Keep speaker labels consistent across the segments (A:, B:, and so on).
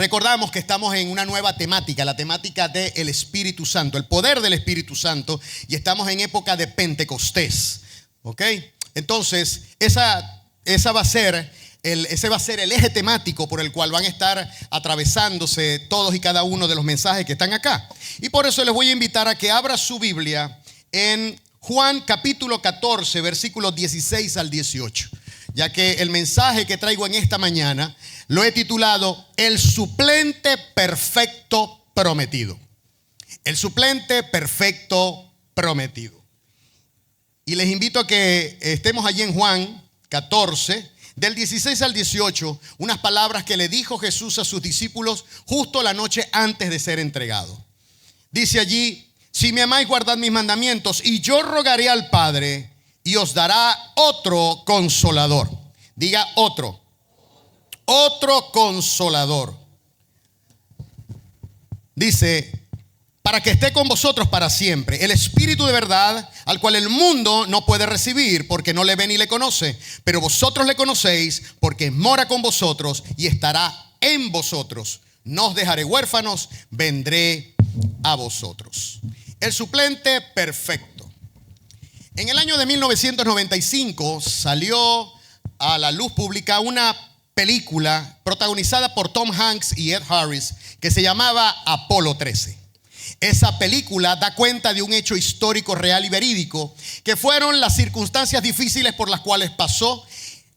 A: recordamos que estamos en una nueva temática, la temática del Espíritu Santo, el poder del Espíritu Santo, y estamos en época de Pentecostés, ¿ok? Entonces, ese va a ser el eje temático por el cual van a estar atravesándose todos y cada uno de los mensajes que están acá. Y por eso les voy a invitar a que abra su Biblia en Juan capítulo 14, versículos 16 al 18. Ya que el mensaje que traigo en esta mañana lo he titulado El suplente perfecto prometido. El suplente perfecto prometido. Y les invito a que estemos allí en Juan 14, del 16 al 18, unas palabras que le dijo Jesús a sus discípulos justo la noche antes de ser entregado. Dice allí: si me amáis, guardad mis mandamientos, y yo rogaré al Padre, y os dará otro consolador. Diga otro consolador. Dice, para que esté con vosotros para siempre, el Espíritu de verdad, al cual el mundo no puede recibir porque no le ve ni le conoce, pero vosotros le conocéis porque mora con vosotros y estará en vosotros. No os dejaré huérfanos, vendré a vosotros. El suplente perfecto. En el año de 1995 salió a la luz pública una película protagonizada por Tom Hanks y Ed Harris que se llamaba Apolo 13. Esa película da cuenta de un hecho histórico real y verídico que fueron las circunstancias difíciles por las cuales pasó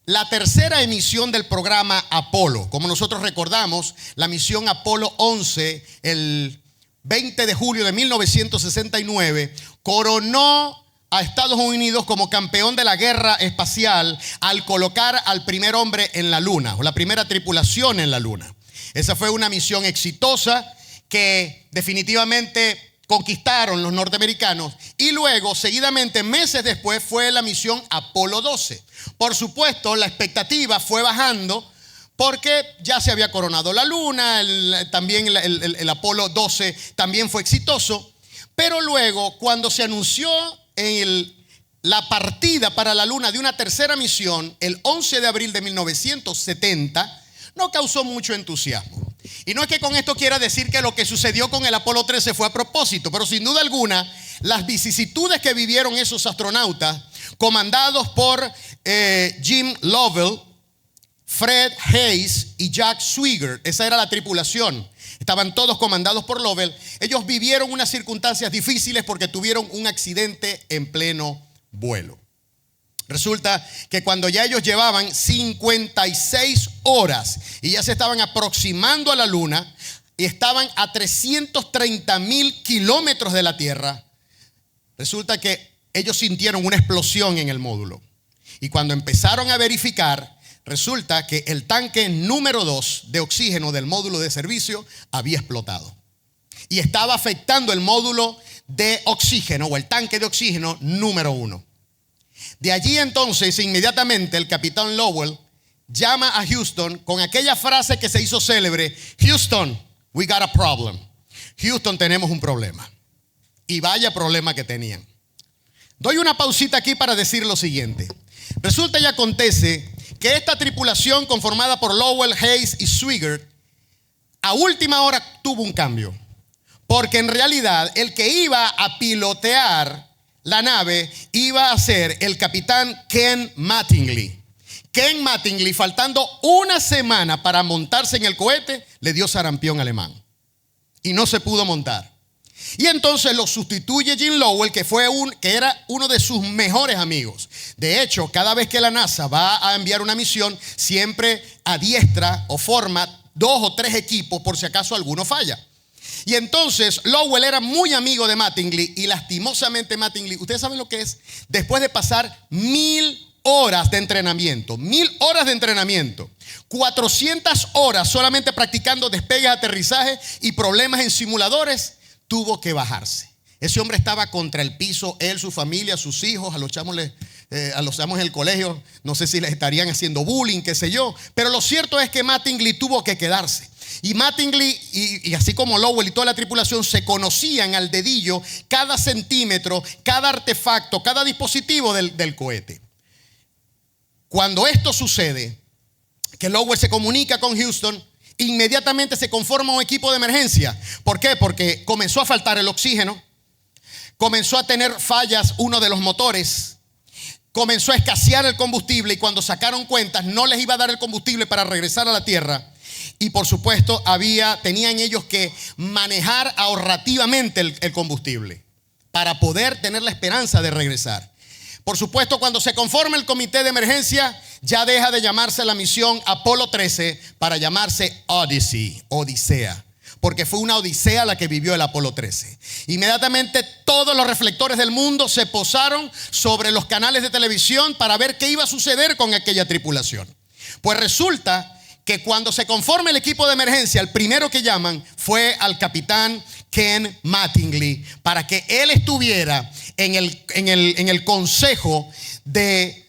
A: la tercera emisión del programa Apolo. Como nosotros recordamos, la misión Apolo 11, el 20 de julio de 1969, coronó a Estados Unidos como campeón de la guerra espacial al colocar al primer hombre en la luna, o la primera tripulación en la luna. Esa fue una misión exitosa que definitivamente conquistaron los norteamericanos, y luego, seguidamente, meses después, fue la misión Apolo 12. Por supuesto, la expectativa fue bajando porque ya se había coronado la luna, también el Apolo 12 también fue exitoso, pero luego, cuando se anunció la partida para la luna de una tercera misión, el 11 de abril de 1970, no causó mucho entusiasmo. Y no es que con esto quiera decir que lo que sucedió con el Apolo 13 fue a propósito, pero sin duda alguna, las vicisitudes que vivieron esos astronautas, comandados por Jim Lovell, Fred Hayes y Jack Swigert, esa era la tripulación. Estaban todos comandados por Lovell. Ellos vivieron unas circunstancias difíciles porque tuvieron un accidente en pleno vuelo. Resulta que cuando ya ellos llevaban 56 horas y ya se estaban aproximando a la luna y estaban a 330,000 kilómetros de la Tierra, resulta que ellos sintieron una explosión en el módulo. Y cuando empezaron a verificar, resulta que el tanque número 2 de oxígeno del módulo de servicio había explotado y estaba afectando el módulo de oxígeno o el tanque de oxígeno número 1. De allí entonces, inmediatamente el capitán Lovell llama a Houston con aquella frase que se hizo célebre: Houston, we got a problem. Houston, tenemos un problema. Y vaya problema que tenían. Doy una pausita aquí para decir lo siguiente. Resulta y acontece que esta tripulación, conformada por Lovell, Hayes y Swigert, a última hora tuvo un cambio. Porque en realidad el que iba a pilotear la nave iba a ser el capitán Ken Mattingly. Ken Mattingly, faltando una semana para montarse en el cohete, le dio sarampión alemán y no se pudo montar. Y entonces lo sustituye Jim Lovell, que era uno de sus mejores amigos. De hecho, cada vez que la NASA va a enviar una misión, siempre adiestra o forma 2 o 3 equipos por si acaso alguno falla. Y entonces Lovell era muy amigo de Mattingly, y lastimosamente Mattingly, ustedes saben lo que es, después de pasar 1,000 horas de entrenamiento, 1,000 horas de entrenamiento, 400 horas solamente practicando despegues, aterrizajes y problemas en simuladores, tuvo que bajarse. Ese hombre estaba contra el piso, él, su familia, sus hijos, a los chamos en el colegio, no sé si les estarían haciendo bullying, qué sé yo, pero lo cierto es que Mattingly tuvo que quedarse. Y Mattingly, y así como Lovell y toda la tripulación, se conocían al dedillo cada centímetro, cada artefacto, cada dispositivo del cohete. Cuando esto sucede, que Lovell se comunica con Houston inmediatamente se conforma un equipo de emergencia. ¿Por qué? Porque comenzó a faltar el oxígeno, comenzó a tener fallas uno de los motores, comenzó a escasear el combustible y cuando sacaron cuentas no les iba a dar el combustible para regresar a la tierra. Y por supuesto tenían ellos que manejar ahorrativamente el combustible para poder tener la esperanza de regresar. Por supuesto, cuando se conforma el comité de emergencia, ya deja de llamarse la misión Apolo 13 para llamarse Odisea, porque fue una odisea la que vivió el Apolo 13. Inmediatamente todos los reflectores del mundo se posaron sobre los canales de televisión para ver qué iba a suceder con aquella tripulación. Pues resulta que cuando se conforma el equipo de emergencia, el primero que llaman fue al capitán Ken Mattingly para que él estuviera en el consejo de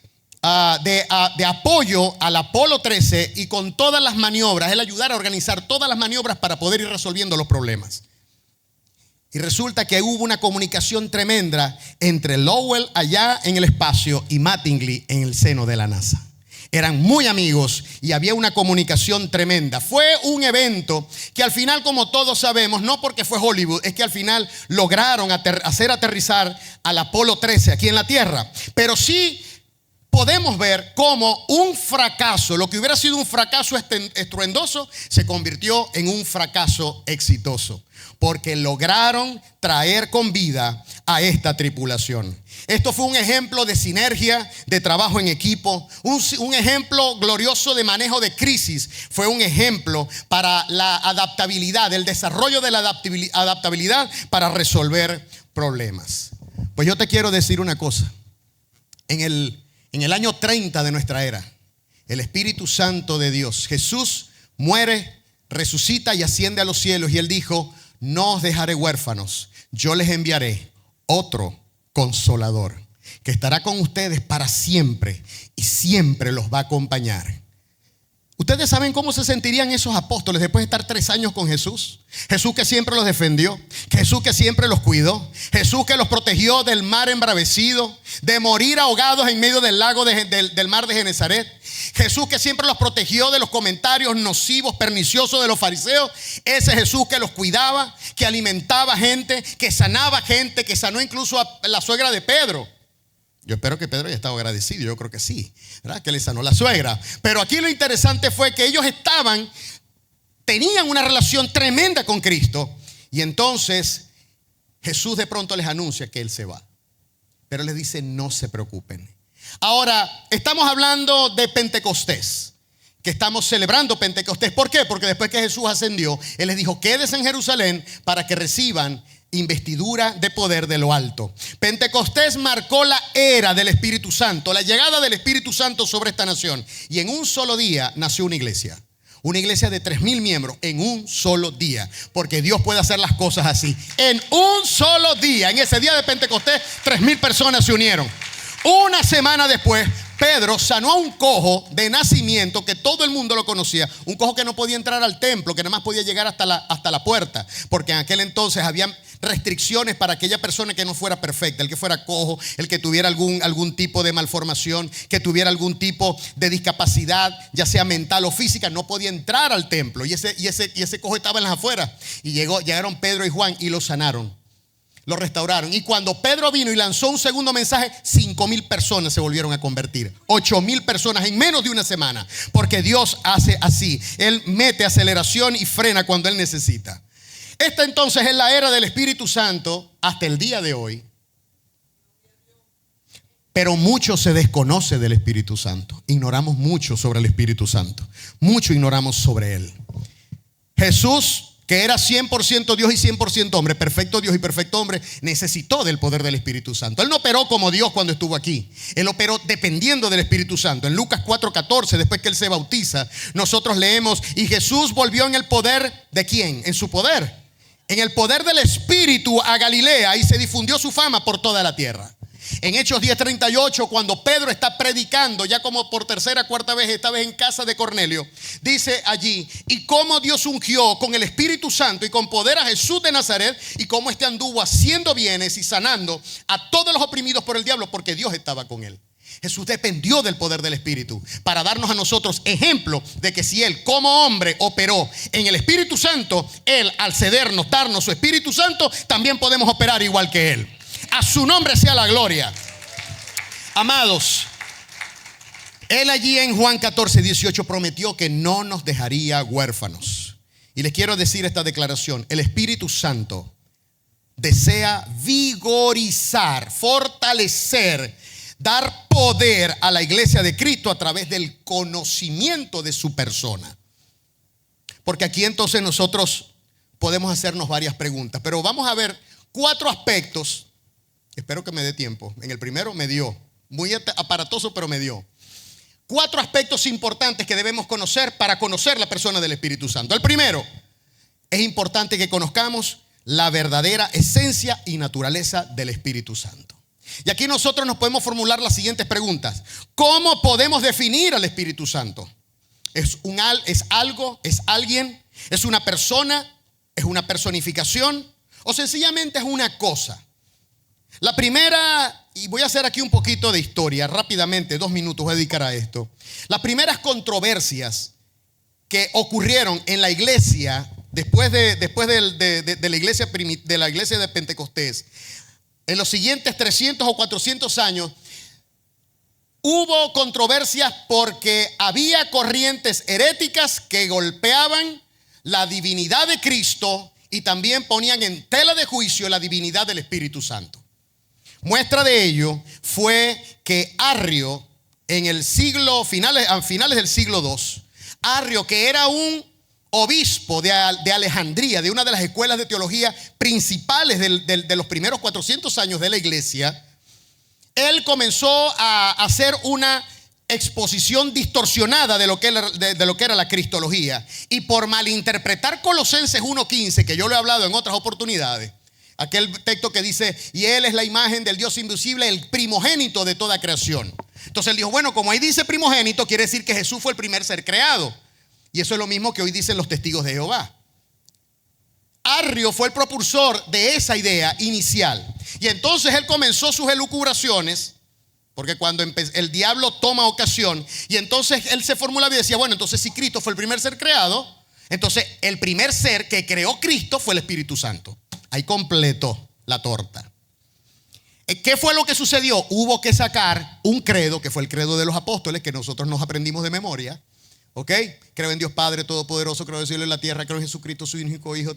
A: apoyo al Apolo 13 y con todas las maniobras, él ayudara a organizar todas las maniobras para poder ir resolviendo los problemas. Y resulta que hubo una comunicación tremenda entre Lowell allá en el espacio y Mattingly en el seno de la NASA. Eran muy amigos y había una comunicación tremenda. Fue un evento que al final, como todos sabemos, no porque fue Hollywood, es que al final lograron hacer aterrizar al Apolo 13 aquí en la Tierra. Pero sí podemos ver cómo un fracaso, lo que hubiera sido un fracaso estruendoso, se convirtió en un fracaso exitoso, porque lograron traer con vida a esta tripulación. Esto fue un ejemplo de sinergia, de trabajo en equipo, un ejemplo glorioso de manejo de crisis. Fue un ejemplo para la adaptabilidad, el desarrollo de la adaptabilidad para resolver problemas. Pues yo te quiero decir una cosa. En el año 30 de nuestra era, el Espíritu Santo de Dios, Jesús muere, resucita y asciende a los cielos. Y Él dijo: no os dejaré huérfanos, yo les enviaré otro Consolador que estará con ustedes para siempre y siempre los va a acompañar. ¿Ustedes saben cómo se sentirían esos apóstoles después de estar 3 años con Jesús? Jesús que siempre los defendió, Jesús que siempre los cuidó, Jesús que los protegió del mar embravecido, de morir ahogados en medio del lago del mar de Genesaret. Jesús que siempre los protegió de los comentarios nocivos, perniciosos de los fariseos. Ese Jesús que los cuidaba, que alimentaba gente, que sanaba gente, que sanó incluso a la suegra de Pedro. Yo espero que Pedro haya estado agradecido, yo creo que sí, ¿verdad? Que le sanó la suegra. Pero aquí lo interesante fue que ellos tenían una relación tremenda con Cristo. Y entonces Jesús de pronto les anuncia que Él se va. Pero les dice: no se preocupen. Ahora, estamos hablando de Pentecostés, que estamos celebrando Pentecostés. ¿Por qué? Porque después que Jesús ascendió, Él les dijo: quédense en Jerusalén para que reciban investidura de poder de lo alto. Pentecostés marcó la era del Espíritu Santo, la llegada del Espíritu Santo sobre esta nación. Y en un solo día nació una iglesia. Una iglesia de 3,000 miembros en un solo día. Porque Dios puede hacer las cosas así. En un solo día, en ese día de Pentecostés, 3,000 personas se unieron. Una semana después, Pedro sanó a un cojo de nacimiento que todo el mundo lo conocía. Un cojo que no podía entrar al templo, que nada más podía llegar hasta la puerta. Porque en aquel entonces había restricciones para aquella persona que no fuera perfecta, el que fuera cojo, el que tuviera algún tipo de malformación, que tuviera algún tipo de discapacidad, ya sea mental o física, no podía entrar al templo. Y ese cojo estaba en las afueras. Y llegaron Pedro y Juan y lo sanaron. Lo restauraron. Y cuando Pedro vino y lanzó un segundo mensaje, 5,000 personas se volvieron a convertir. 8,000 personas en menos de una semana. Porque Dios hace así. Él mete aceleración y frena cuando Él necesita. Esta entonces es la era del Espíritu Santo hasta el día de hoy. Pero mucho se desconoce del Espíritu Santo. Ignoramos mucho sobre el Espíritu Santo. Mucho ignoramos sobre Él. Jesús, que era 100% Dios y 100% hombre, perfecto Dios y perfecto hombre, necesitó del poder del Espíritu Santo. Él no operó como Dios cuando estuvo aquí. Él operó dependiendo del Espíritu Santo. En Lucas 4:14, después que Él se bautiza, nosotros leemos: y Jesús volvió en el poder ¿de quién? En su poder. En el poder del Espíritu a Galilea, y se difundió su fama por toda la tierra. En Hechos 10:38, cuando Pedro está predicando, ya como por tercera, cuarta vez, esta vez en casa de Cornelio, dice allí: y cómo Dios ungió con el Espíritu Santo y con poder a Jesús de Nazaret, y cómo este anduvo haciendo bienes y sanando a todos los oprimidos por el diablo, porque Dios estaba con él. Jesús dependió del poder del Espíritu para darnos a nosotros ejemplo de que si Él como hombre operó en el Espíritu Santo, Él al cedernos, darnos su Espíritu Santo, también podemos operar igual que Él. A su nombre sea la gloria. Amados, Él allí en Juan 14:18 prometió que no nos dejaría huérfanos. Y les quiero decir esta declaración: el Espíritu Santo desea vigorizar, fortalecer, dar poder a la iglesia de Cristo a través del conocimiento de su persona. Porque aquí entonces nosotros podemos hacernos varias preguntas, pero vamos a ver 4 aspectos. Espero que me dé tiempo. En el primero me dio, muy aparatoso, pero me dio 4 aspectos importantes que debemos conocer para conocer la persona del Espíritu Santo. El primero, es importante que conozcamos la verdadera esencia y naturaleza del Espíritu Santo. Y aquí nosotros nos podemos formular las siguientes preguntas. ¿Cómo podemos definir al Espíritu Santo? ¿Es algo? ¿Es alguien? ¿Es una persona? ¿Es una personificación? ¿O sencillamente es una cosa? La primera, y voy a hacer aquí un poquito de historia rápidamente, 2 minutos voy a dedicar a esto. Las primeras controversias que ocurrieron en la iglesia después de la iglesia de Pentecostés, en los siguientes 300 o 400 años, hubo controversias porque había corrientes heréticas que golpeaban la divinidad de Cristo y también ponían en tela de juicio la divinidad del Espíritu Santo. Muestra de ello fue que Arrio, en el a finales del siglo II, Arrio, que era un obispo de Alejandría, de una de las escuelas de teología principales de los primeros 400 años de la iglesia, él comenzó a hacer una exposición distorsionada de lo que era la cristología. Y por malinterpretar Colosenses 1:15, que yo lo he hablado en otras oportunidades, aquel texto que dice: y Él es la imagen del Dios invisible, el primogénito de toda creación. Entonces él dijo, bueno, como ahí dice primogénito, quiere decir que Jesús fue el primer ser creado. Y eso es lo mismo que hoy dicen los testigos de Jehová. Arrio fue el propulsor de esa idea inicial. Y entonces él comenzó sus elucubraciones, porque cuando el diablo toma ocasión, y entonces él se formulaba y decía, bueno, entonces si Cristo fue el primer ser creado, entonces el primer ser que creó Cristo fue el Espíritu Santo. Ahí completó la torta. ¿Qué fue lo que sucedió? Hubo que sacar un credo, que fue el credo de los apóstoles, que nosotros nos aprendimos de memoria. ¿Ok? Creo en Dios Padre Todopoderoso, creo en el cielo y la tierra, creo en Jesucristo, su único Hijo,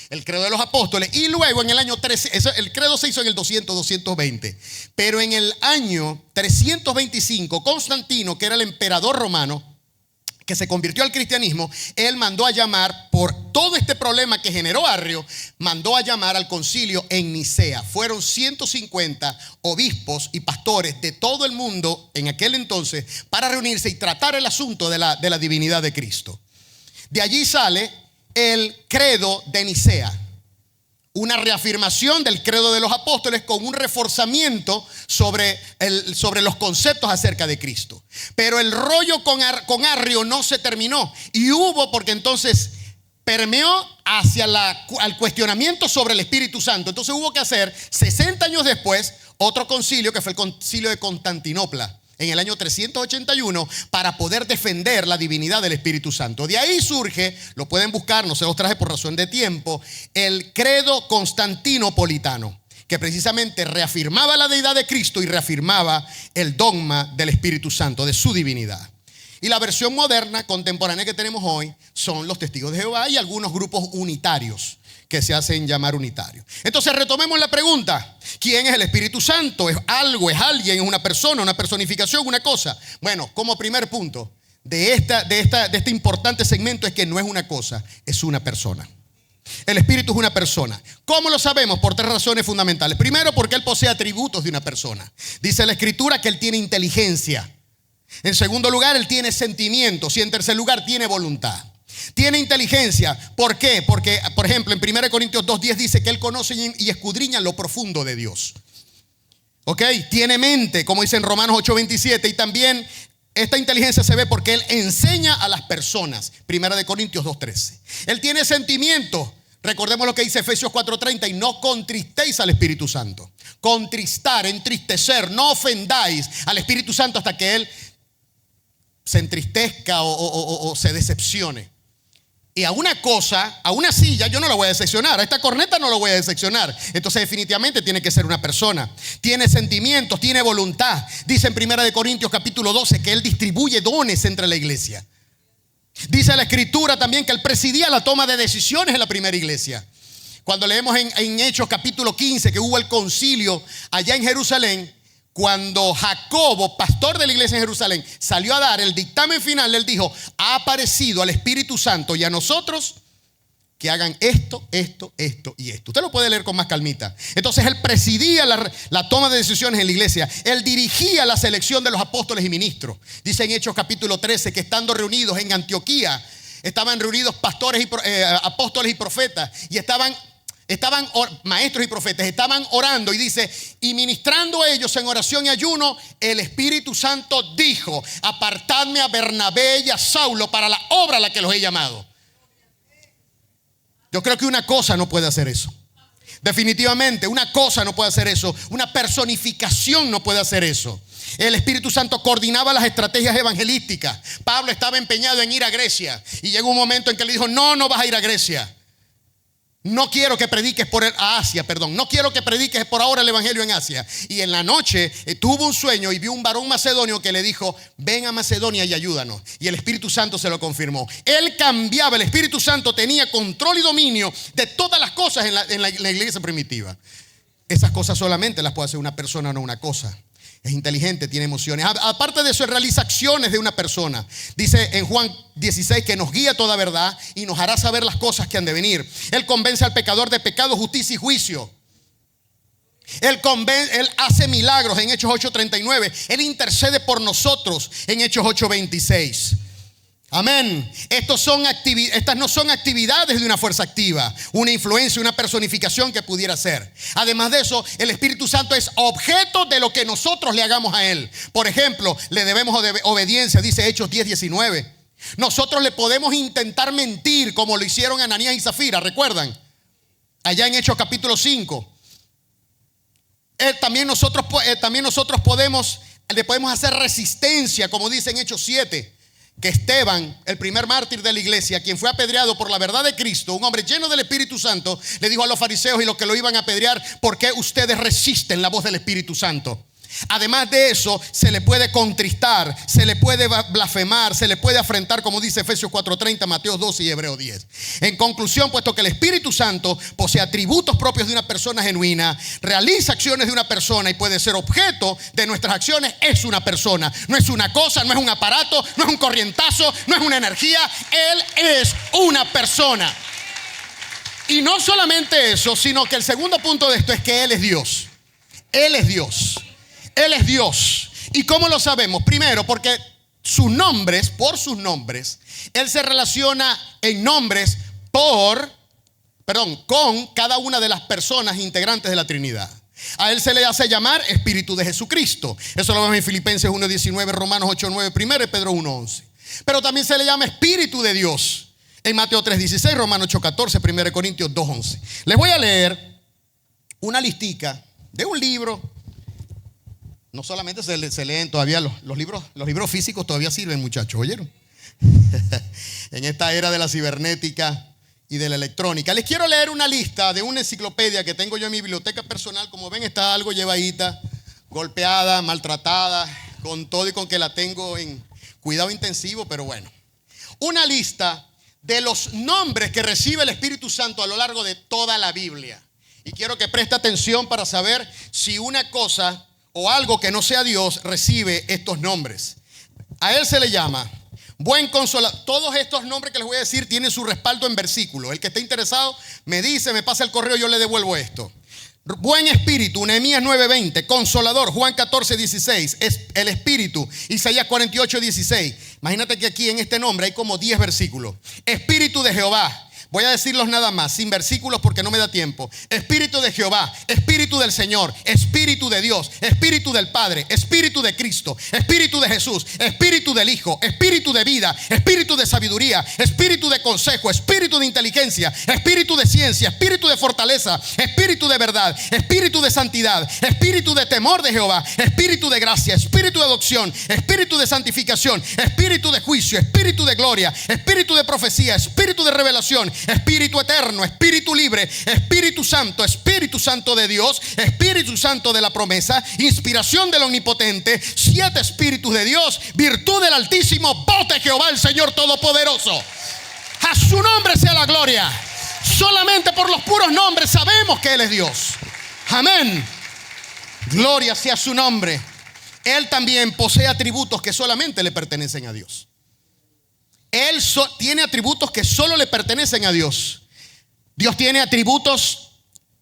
A: El credo de los apóstoles. Y luego en el año 13, el credo se hizo en el 220. Pero en el año 325, Constantino, que era el emperador romano, que se convirtió al cristianismo, él mandó a llamar, por todo este problema que generó Arrio, mandó a llamar al concilio en Nicea. Fueron 150 obispos y pastores de todo el mundo en aquel entonces para reunirse y tratar el asunto de la divinidad de Cristo. De allí sale el credo de Nicea, una reafirmación del credo de los apóstoles con un reforzamiento sobre los conceptos acerca de Cristo. Pero el rollo con Arrio no se terminó, y hubo, porque entonces permeó hacia al cuestionamiento sobre el Espíritu Santo. Entonces hubo que hacer 60 años después otro concilio, que fue el concilio de Constantinopla, en el año 381, para poder defender la divinidad del Espíritu Santo. De ahí surge, lo pueden buscar, no se los traje por razón de tiempo, el credo constantinopolitano, que precisamente reafirmaba la deidad de Cristo y reafirmaba el dogma del Espíritu Santo, de su divinidad. Y la versión moderna, contemporánea que tenemos hoy, son los testigos de Jehová y algunos grupos unitarios que se hacen llamar unitarios. Entonces retomemos la pregunta: ¿quién es el Espíritu Santo? ¿Es algo? ¿Es alguien? ¿Es una persona? ¿Una personificación? ¿Una cosa? Bueno, como primer punto de este importante segmento es que no es una cosa, es una persona. El Espíritu es una persona. ¿Cómo lo sabemos? Por 3 razones fundamentales. Primero, porque Él posee atributos de una persona. Dice la Escritura que Él tiene inteligencia. En segundo lugar, Él tiene sentimientos. Y en tercer lugar, tiene voluntad. Tiene inteligencia. ¿Por qué? Porque, por ejemplo, en 1 Corintios 2:10 dice que Él conoce y escudriña lo profundo de Dios. ¿Ok? Tiene mente, como dice en Romanos 8:27. Y también esta inteligencia se ve porque Él enseña a las personas. 1 Corintios 2:13. Él tiene sentimientos. Recordemos lo que dice Efesios 4:30, y no contristéis al Espíritu Santo. Contristar, entristecer, no ofendáis al Espíritu Santo hasta que Él se entristezca o se decepcione. Y a una cosa, a una silla yo no la voy a decepcionar, a esta corneta no lo voy a decepcionar. Entonces definitivamente tiene que ser una persona. Tiene sentimientos, tiene voluntad. Dice en 1 Corintios capítulo 12 que Él distribuye dones entre la iglesia. Dice la Escritura también que Él presidía la toma de decisiones en la primera iglesia. Cuando leemos en Hechos capítulo 15 que hubo el concilio allá en Jerusalén, cuando Jacobo, pastor de la iglesia en Jerusalén, salió a dar el dictamen final, él dijo: ha aparecido al Espíritu Santo y a nosotros que hagan esto, esto, esto y esto. Usted lo puede leer con más calmita. Entonces él presidía la toma de decisiones en la iglesia. Él dirigía la selección de los apóstoles y ministros. Dice en Hechos capítulo 13 que estando reunidos en Antioquía, estaban reunidos pastores, apóstoles y profetas, y estaban maestros y profetas, estaban orando, y dice: y ministrando ellos en oración y ayuno, el Espíritu Santo dijo: apartadme a Bernabé y a Saulo para la obra a la que los he llamado. Yo creo que una cosa no puede hacer eso. Definitivamente, una cosa no puede hacer eso. Una personificación no puede hacer eso. El Espíritu Santo coordinaba las estrategias evangelísticas. Pablo estaba empeñado en ir a Grecia, y llegó un momento en que le dijo: no vas a ir a Grecia. No quiero que prediques no quiero que prediques por ahora el evangelio en Asia. Y en la noche tuvo un sueño y vio un varón macedonio que le dijo: ven a Macedonia y ayúdanos. Y el Espíritu Santo se lo confirmó. Él cambiaba, el Espíritu Santo tenía control y dominio de todas las cosas en la iglesia primitiva. Esas cosas solamente las puede hacer una persona, no una cosa. Es inteligente, tiene emociones. Aparte de eso, realiza acciones de una persona. Dice en Juan 16 que nos guía toda verdad y nos hará saber las cosas que han de venir. Él convence al pecador de pecado, justicia y juicio. Él hace milagros en Hechos 8:39. Él intercede por nosotros en Hechos 8:26. Amén. Estas no son actividades de una fuerza activa, una influencia, una personificación que pudiera ser. Además de eso, el Espíritu Santo es objeto de lo que nosotros le hagamos a Él. Por ejemplo, le debemos obediencia, dice Hechos 10:19. Nosotros le podemos intentar mentir como lo hicieron Ananías y Zafira, ¿recuerdan? Allá en Hechos capítulo 5. También nosotros le podemos hacer resistencia, como dice en Hechos 7. Que Esteban, el primer mártir de la iglesia, quien fue apedreado por la verdad de Cristo, un hombre lleno del Espíritu Santo, le dijo a los fariseos y los que lo iban a apedrear: ¿por qué ustedes resisten la voz del Espíritu Santo? Además de eso, se le puede contristar, se le puede blasfemar, se le puede afrentar, como dice Efesios 4:30, Mateo 12 y Hebreo 10. En conclusión, puesto que el Espíritu Santo posee atributos propios de una persona genuina, realiza acciones de una persona y puede ser objeto de nuestras acciones, es una persona. No es una cosa, no es un aparato, no es un corrientazo, no es una energía. Él es una persona. Y no solamente eso, sino que el segundo punto de esto es que Él es Dios. Él es Dios. Él es Dios. ¿Y cómo lo sabemos? Primero, porque por sus nombres, Él se relaciona en nombres con cada una de las personas integrantes de la Trinidad. A Él se le hace llamar Espíritu de Jesucristo. Eso lo vemos en Filipenses 1:19, Romanos 8:9, 1 Pedro 1:11. Pero también se le llama Espíritu de Dios en Mateo 3:16, Romanos 8:14, 1 Corintios 2:11. Les voy a leer una listica de un libro. No solamente se leen todavía los libros físicos todavía sirven, muchachos, ¿oyeron? En esta era de la cibernética y de la electrónica. Les quiero leer una lista de una enciclopedia que tengo yo en mi biblioteca personal. Como ven, está algo llevadita, golpeada, maltratada, con todo y con que la tengo en cuidado intensivo, pero bueno. Una lista de los nombres que recibe el Espíritu Santo a lo largo de toda la Biblia. Y quiero que preste atención para saber si una cosa o algo que no sea Dios recibe estos nombres. A Él se le llama Buen Consolador. Todos estos nombres que les voy a decir tienen su respaldo en versículos. El que esté interesado me dice, me pasa el correo, yo le devuelvo esto. Buen Espíritu, Nehemías 9:20. Consolador, Juan 14:16. Es el Espíritu, Isaías 48:16. Imagínate que aquí en este nombre hay como 10 versículos. Espíritu de Jehová, Voy a decirlos nada más, sin versículos porque no me da tiempo. Espíritu de Jehová, Espíritu del Señor, Espíritu de Dios, Espíritu del Padre, Espíritu de Cristo, Espíritu de Jesús, Espíritu del Hijo, Espíritu de vida, Espíritu de sabiduría, Espíritu de consejo, Espíritu de inteligencia, Espíritu de ciencia, Espíritu de fortaleza, Espíritu de verdad, Espíritu de santidad, Espíritu de temor de Jehová, Espíritu de gracia, Espíritu de adopción, Espíritu de santificación, Espíritu de juicio, Espíritu de gloria, Espíritu de profecía, Espíritu de revelación, Espíritu eterno, Espíritu libre, Espíritu Santo de Dios, Espíritu Santo de la promesa, inspiración del Omnipotente, 7 Espíritus de Dios, virtud del Altísimo, voz de Jehová el Señor Todopoderoso. A su nombre sea la gloria. Solamente por los puros nombres sabemos que Él es Dios. Amén. Gloria sea su nombre. Él también posee atributos que solamente le pertenecen a Dios. Él tiene atributos que solo le pertenecen a Dios. Dios tiene atributos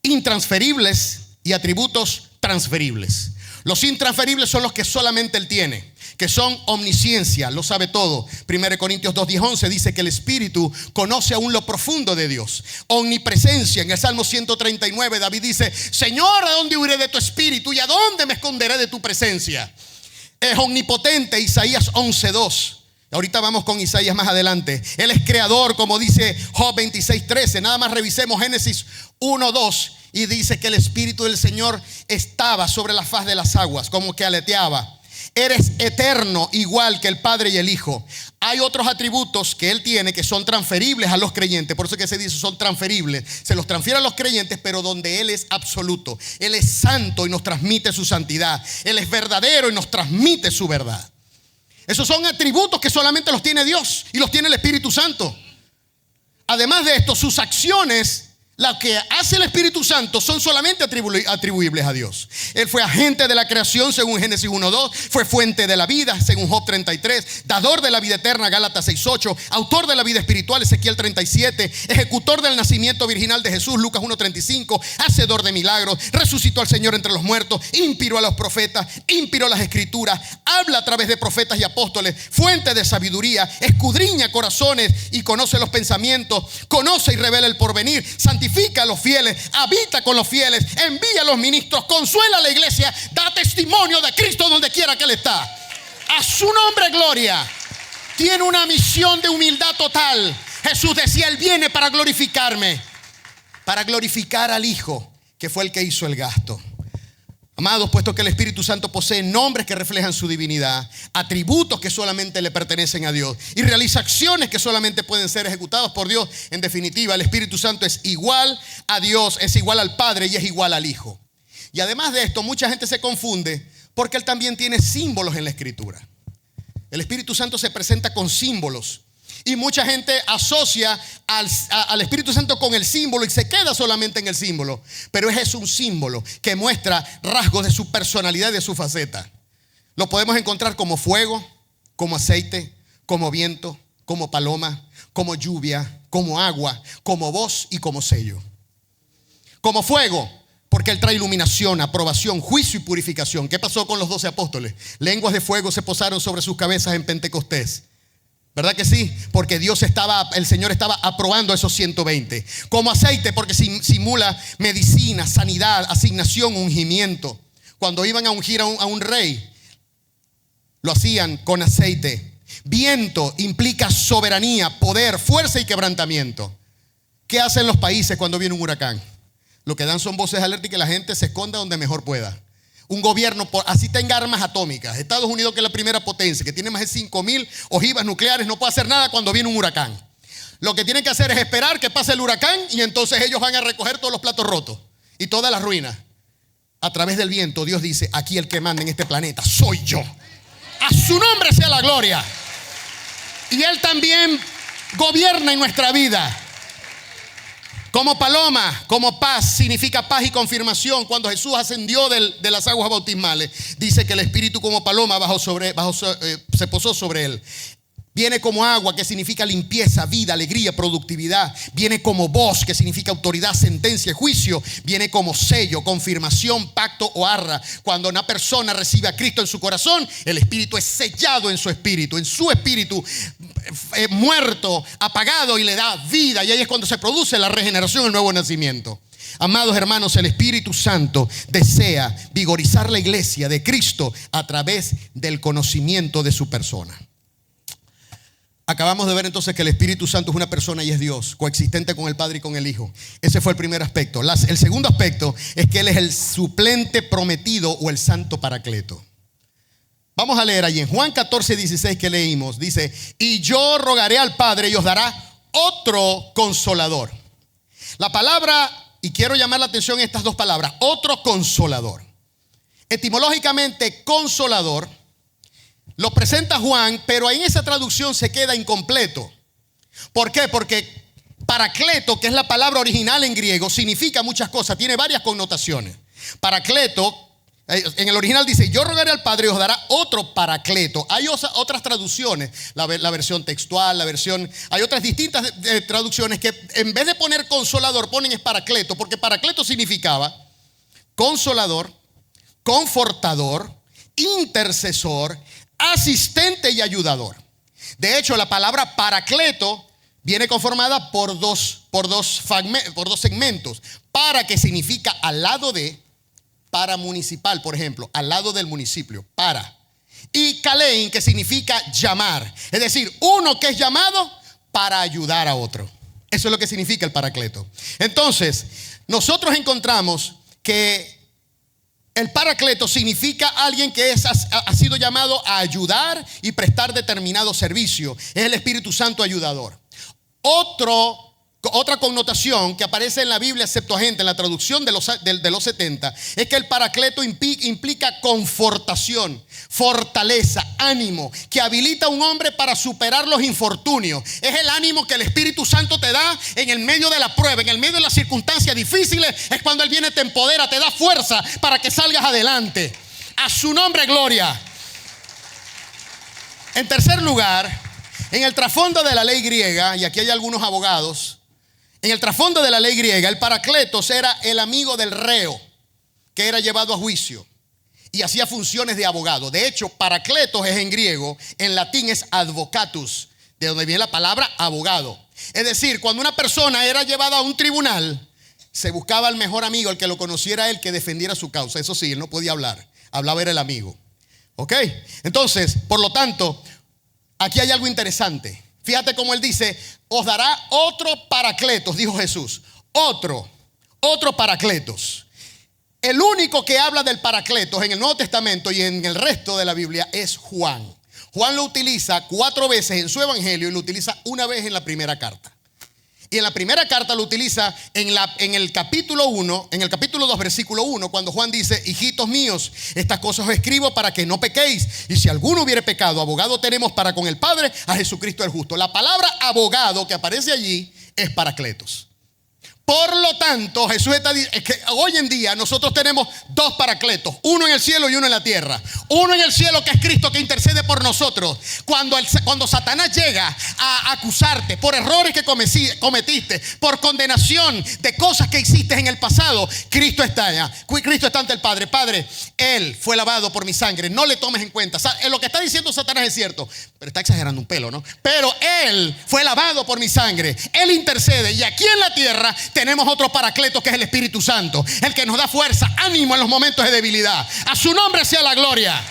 A: intransferibles y atributos transferibles. Los intransferibles son los que solamente Él tiene, que son omnisciencia, lo sabe todo. 1 Corintios 2, 10, 11 dice que el Espíritu conoce aún lo profundo de Dios. Omnipresencia, en el Salmo 139 David dice: Señor, ¿a dónde huiré de tu Espíritu? ¿Y a dónde me esconderé de tu presencia? Es omnipotente, Isaías 11, 2. Ahorita vamos con Isaías más adelante. Él es creador, como dice Job 26, 13. Nada más revisemos Génesis 1, 2. Y dice que el Espíritu del Señor estaba sobre la faz de las aguas, como que aleteaba. Eres eterno, igual que el Padre y el Hijo. Hay otros atributos que Él tiene que son transferibles a los creyentes. Por eso que se dice son transferibles. Se los transfiere a los creyentes, pero donde Él es absoluto. Él es santo y nos transmite su santidad. Él es verdadero y nos transmite su verdad. Esos son atributos que solamente los tiene Dios y los tiene el Espíritu Santo. Además de esto, sus acciones, lo que hace el Espíritu Santo, son solamente atribuibles a Dios. Él fue agente de la creación según Génesis 1:2, fue fuente de la vida según Job 33, dador de la vida eterna Gálatas 6:8, autor de la vida espiritual Ezequiel 37, ejecutor del nacimiento virginal de Jesús Lucas 1:35, hacedor de milagros, resucitó al Señor entre los muertos, inspiró a los profetas, inspiró las escrituras, habla a través de profetas y apóstoles, fuente de sabiduría, escudriña corazones y conoce los pensamientos, conoce y revela el porvenir, santifica a los fieles, habita con los fieles, envía a los ministros, consuela a la iglesia, da testimonio de Cristo donde quiera que Él está. A su nombre gloria. Tiene una misión de humildad total. Jesús decía: Él viene para glorificarme, para glorificar al Hijo, que fue el que hizo el gasto. Amados, puesto que el Espíritu Santo posee nombres que reflejan su divinidad, atributos que solamente le pertenecen a Dios y realiza acciones que solamente pueden ser ejecutadas por Dios, en definitiva, el Espíritu Santo es igual a Dios, es igual al Padre y es igual al Hijo. Y además de esto, mucha gente se confunde porque Él también tiene símbolos en la Escritura. El Espíritu Santo se presenta con símbolos. Y mucha gente asocia al Espíritu Santo con el símbolo y se queda solamente en el símbolo. Pero es un símbolo que muestra rasgos de su personalidad y de su faceta. Lo podemos encontrar como fuego, como aceite, como viento, como paloma, como lluvia, como agua, como voz y como sello. Como fuego, porque Él trae iluminación, aprobación, juicio y purificación. ¿Qué pasó con los 12 apóstoles? Lenguas de fuego se posaron sobre sus cabezas en Pentecostés. ¿Verdad que sí? Porque el Señor estaba aprobando esos 120. Como aceite, porque simula medicina, sanidad, asignación, ungimiento. Cuando iban a ungir a un rey, lo hacían con aceite. Viento implica soberanía, poder, fuerza y quebrantamiento. ¿Qué hacen los países cuando viene un huracán? Lo que dan son voces de alerta y que la gente se esconda donde mejor pueda. Un gobierno, así tenga armas atómicas, Estados Unidos, que es la primera potencia, que tiene más de 5,000 ojivas nucleares, no puede hacer nada cuando viene un huracán. Lo que tienen que hacer es esperar que pase el huracán y entonces ellos van a recoger todos los platos rotos y todas las ruinas. A través del viento, Dios dice: aquí el que manda en este planeta soy yo. A su nombre sea la gloria. Y Él también gobierna en nuestra vida. Como paloma, como paz, significa paz y confirmación. Cuando Jesús ascendió de las aguas bautismales, dice que el Espíritu como paloma se posó sobre Él. Viene como agua, que significa limpieza, vida, alegría, productividad. Viene como voz, que significa autoridad, sentencia, juicio. Viene como sello, confirmación, pacto o arra. Cuando una persona recibe a Cristo en su corazón, el Espíritu es sellado en su espíritu. En su espíritu muerto, apagado, y le da vida. Y ahí es cuando se produce la regeneración, el nuevo nacimiento. Amados hermanos, el Espíritu Santo desea vigorizar la iglesia de Cristo a través del conocimiento de su persona. Acabamos de ver entonces que el Espíritu Santo es una persona y es Dios, coexistente con el Padre y con el Hijo. Ese fue el primer aspecto. El segundo aspecto es que Él es el suplente prometido o el santo paracleto. Vamos a leer allí en Juan 14:16 que leímos. Dice: y yo rogaré al Padre y os dará otro consolador. La palabra, y quiero llamar la atención a estas dos palabras, otro consolador. Etimológicamente, consolador lo presenta Juan, pero en esa traducción se queda incompleto. ¿Por qué? Porque paracleto, que es la palabra original en griego, significa muchas cosas, tiene varias connotaciones. Paracleto, en el original dice: yo rogaré al Padre y os dará otro paracleto. Hay otras traducciones, la versión textual, hay otras distintas traducciones que en vez de poner consolador ponen es paracleto, porque paracleto significaba consolador, confortador, intercesor, asistente y ayudador. De hecho, la palabra paracleto viene conformada por dos segmentos. Para, que significa al lado de, para municipal, por ejemplo, al lado del municipio, para. Y kalein, que significa llamar. Es decir, uno que es llamado para ayudar a otro. Eso es lo que significa el paracleto. Entonces, nosotros encontramos que el paracleto significa alguien que ha sido llamado a ayudar y prestar determinado servicio. Es el Espíritu Santo ayudador. Otra connotación que aparece en la Biblia Septuaginta, en la traducción de los 70, es que el paracleto implica confortación, fortaleza, ánimo, que habilita a un hombre para superar los infortunios. Es el ánimo que el Espíritu Santo te da en el medio de la prueba, en el medio de las circunstancias difíciles. Es cuando Él viene, te empodera, te da fuerza para que salgas adelante. A su nombre, gloria. En tercer lugar, en el trasfondo de la ley griega, y aquí hay algunos abogados, en el trasfondo de la ley griega, el paracletos era el amigo del reo que era llevado a juicio y hacía funciones de abogado. De hecho, paracletos es en griego, en latín es advocatus, de donde viene la palabra abogado. Es decir, cuando una persona era llevada a un tribunal, se buscaba al mejor amigo, el que lo conociera a él, que defendiera su causa. Eso sí, él no podía hablar, hablaba era el amigo. ¿Ok? Entonces, por lo tanto, aquí hay algo interesante. Fíjate cómo Él dice: os dará otro paracletos, dijo Jesús. Otro paracletos. El único que habla del paracletos en el Nuevo Testamento y en el resto de la Biblia es Juan. Juan lo utiliza 4 veces en su evangelio y lo utiliza una vez en la primera carta. Y en la primera carta lo utiliza en el capítulo 1, en el capítulo 2, versículo 1, cuando Juan dice: hijitos míos, estas cosas os escribo para que no pequéis. Y si alguno hubiere pecado, abogado tenemos para con el Padre, a Jesucristo el justo. La palabra abogado que aparece allí es paracletos. Por lo tanto, Jesús está diciendo que hoy en día nosotros tenemos 2 paracletos, uno en el cielo y uno en la tierra. Uno en el cielo, que es Cristo, que intercede por nosotros. Cuando Satanás llega a acusarte por errores que cometiste, por condenación de cosas que hiciste en el pasado, Cristo está allá. Cristo está ante el Padre. Padre, Él fue lavado por mi sangre, no le tomes en cuenta. Lo que está diciendo Satanás es cierto, pero está exagerando un pelo, ¿no? Pero Él fue lavado por mi sangre, Él intercede. Y aquí en la tierra tenemos otro paracleto, que es el Espíritu Santo, el que nos da fuerza, ánimo en los momentos de debilidad. A su nombre sea la gloria.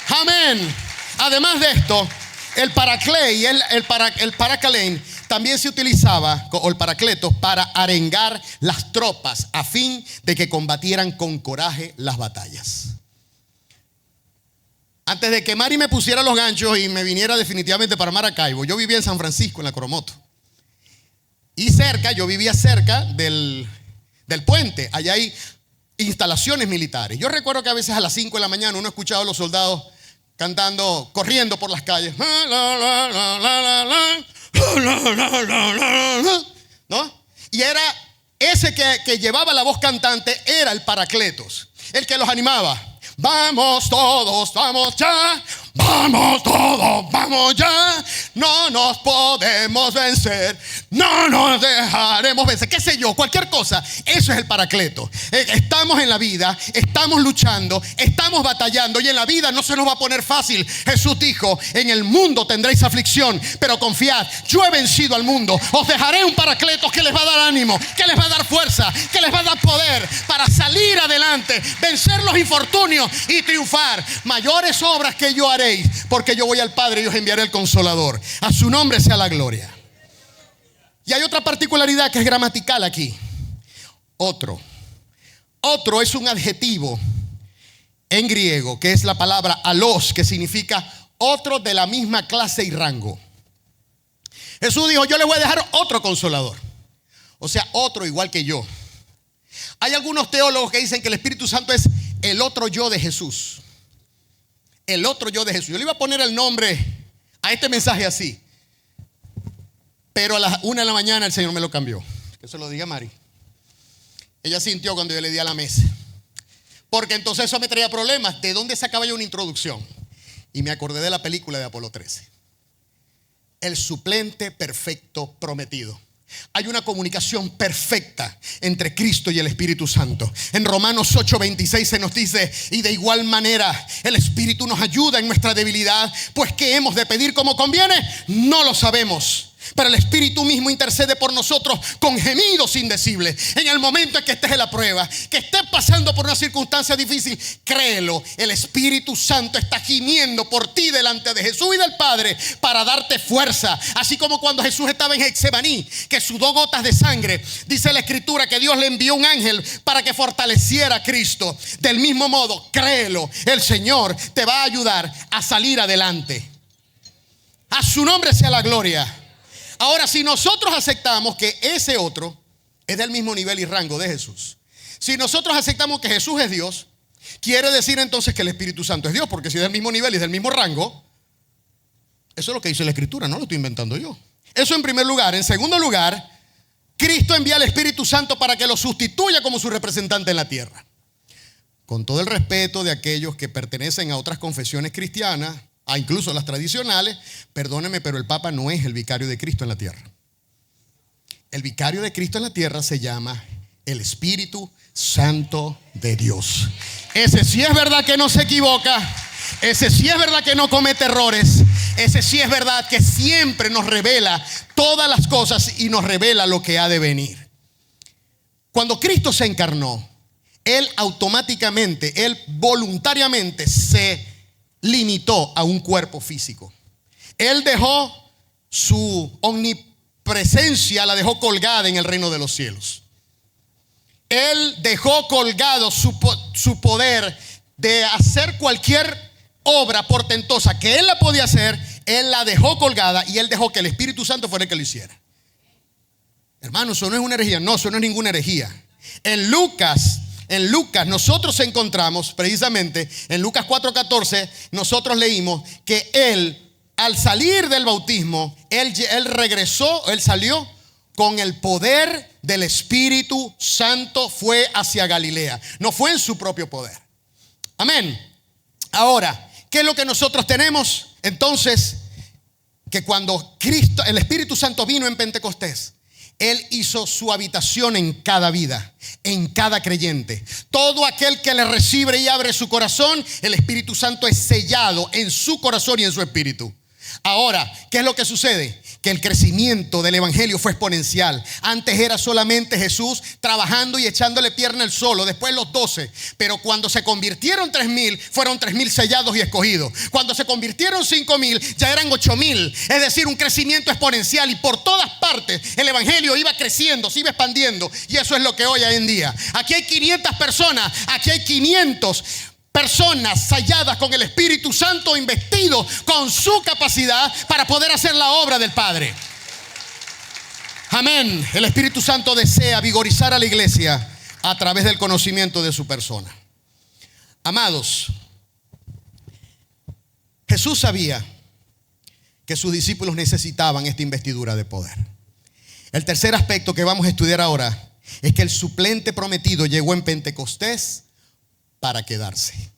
A: Amén. Además de esto, el paraclei y el paracalein también se utilizaba, o el paracleto, para arengar las tropas a fin de que combatieran con coraje las batallas. Antes de que Mari me pusiera los ganchos y me viniera definitivamente para Maracaibo, yo vivía en San Francisco, en la Coromoto. Y yo vivía cerca del puente. Allá hay instalaciones militares. Yo recuerdo que a veces a las 5 de la mañana uno escuchaba a los soldados cantando, corriendo por las calles. ¿No? Y era ese que llevaba la voz cantante, era el paracletos, el que los animaba. Vamos todos, vamos ya, Vamos todos, vamos ya. No nos podemos vencer. No nos dejaremos vencer. Qué sé yo, cualquier cosa. Eso es el Paracleto. Estamos en la vida, estamos luchando, estamos batallando, y en la vida no se nos va a poner fácil. Jesús dijo: en el mundo tendréis aflicción, pero confiad, yo he vencido al mundo. Os dejaré un Paracleto que les va a dar ánimo, que les va a dar fuerza, que les va a dar poder para salir adelante, vencer los infortunios y triunfar. Mayores obras que yo haréis, porque yo voy al Padre y os enviaré el Consolador. A su nombre sea la gloria. Y hay otra particularidad que es gramatical aquí. Otro es un adjetivo en griego, que es la palabra alos, que significa otro de la misma clase y rango. Jesús dijo: yo les voy a dejar otro Consolador. O sea, otro igual que yo. Hay algunos teólogos que dicen que el Espíritu Santo es el otro yo de Jesús. El otro yo de Jesús. Yo le iba a poner el nombre a este mensaje así, pero a las 1 de la mañana el Señor me lo cambió. Que se lo diga Mari. Ella sintió cuando yo le di a la mesa, porque entonces eso me traía problemas. ¿De dónde sacaba yo una introducción? Y me acordé de la película de Apolo 13. El suplente perfecto prometido. Hay una comunicación perfecta entre Cristo y el Espíritu Santo. En Romanos 8:26 se nos dice: y de igual manera el Espíritu nos ayuda en nuestra debilidad, pues ¿qué hemos de pedir como conviene? No lo sabemos, pero el Espíritu mismo intercede por nosotros con gemidos indecibles. En el momento en que estés en la prueba, que estés pasando por una circunstancia difícil, créelo, el Espíritu Santo está gimiendo por ti delante de Jesús y del Padre para darte fuerza. Así como cuando Jesús estaba en Getsemaní, que sudó gotas de sangre, dice la Escritura que Dios le envió un ángel para que fortaleciera a Cristo. Del mismo modo, créelo, el Señor te va a ayudar a salir adelante. A su nombre sea la gloria. Ahora, si nosotros aceptamos que ese otro es del mismo nivel y rango de Jesús, si nosotros aceptamos que Jesús es Dios, quiere decir entonces que el Espíritu Santo es Dios, porque si es del mismo nivel y es del mismo rango, eso es lo que dice la Escritura, no lo estoy inventando yo. Eso en primer lugar. En segundo lugar, Cristo envía al Espíritu Santo para que lo sustituya como su representante en la tierra. Con todo el respeto de aquellos que pertenecen a otras confesiones cristianas, a incluso las tradicionales, perdónenme, pero el Papa no es el vicario de Cristo en la tierra. El vicario de Cristo en la tierra se llama el Espíritu Santo de Dios. Ese sí es verdad que no se equivoca, ese sí es verdad que no comete errores, ese sí es verdad que siempre nos revela todas las cosas y nos revela lo que ha de venir. Cuando Cristo se encarnó, Él automáticamente, Él voluntariamente se limitó a un cuerpo físico. Él dejó su omnipresencia, la dejó colgada en el reino de los cielos. Él dejó colgado su poder de hacer cualquier obra portentosa que Él la podía hacer. Él la dejó colgada y Él dejó que el Espíritu Santo fuera el que lo hiciera. Hermano, eso no es una herejía. No, eso no es ninguna herejía. En Lucas nosotros encontramos precisamente, en Lucas 4:14, nosotros leímos que Él, al salir del bautismo, Él regresó, Él salió con el poder del Espíritu Santo, fue hacia Galilea. No fue en su propio poder. Amén. Ahora, ¿qué es lo que nosotros tenemos? Entonces, que cuando Cristo, el Espíritu Santo vino en Pentecostés, Él hizo su habitación en cada vida, en cada creyente. Todo aquel que le recibe y abre su corazón, el Espíritu Santo es sellado en su corazón y en su espíritu. Ahora, ¿qué es lo que sucede? Que el crecimiento del evangelio fue exponencial. Antes era solamente Jesús trabajando y echándole pierna él solo, después los 12. Pero cuando se convirtieron 3,000, fueron 3,000 sellados y escogidos. Cuando se convirtieron 5,000, ya eran 8,000. Es decir, un crecimiento exponencial, y por todas partes el evangelio iba creciendo, se iba expandiendo. Y eso es lo que hoy en día. Aquí hay 500 personas, aquí hay 500 personas selladas con el Espíritu Santo, investidos con su capacidad para poder hacer la obra del Padre. Amén. El Espíritu Santo desea vigorizar a la iglesia a través del conocimiento de su persona. Amados, Jesús sabía que sus discípulos necesitaban esta investidura de poder. El tercer aspecto que vamos a estudiar ahora es que el suplente prometido llegó en Pentecostés para quedarse.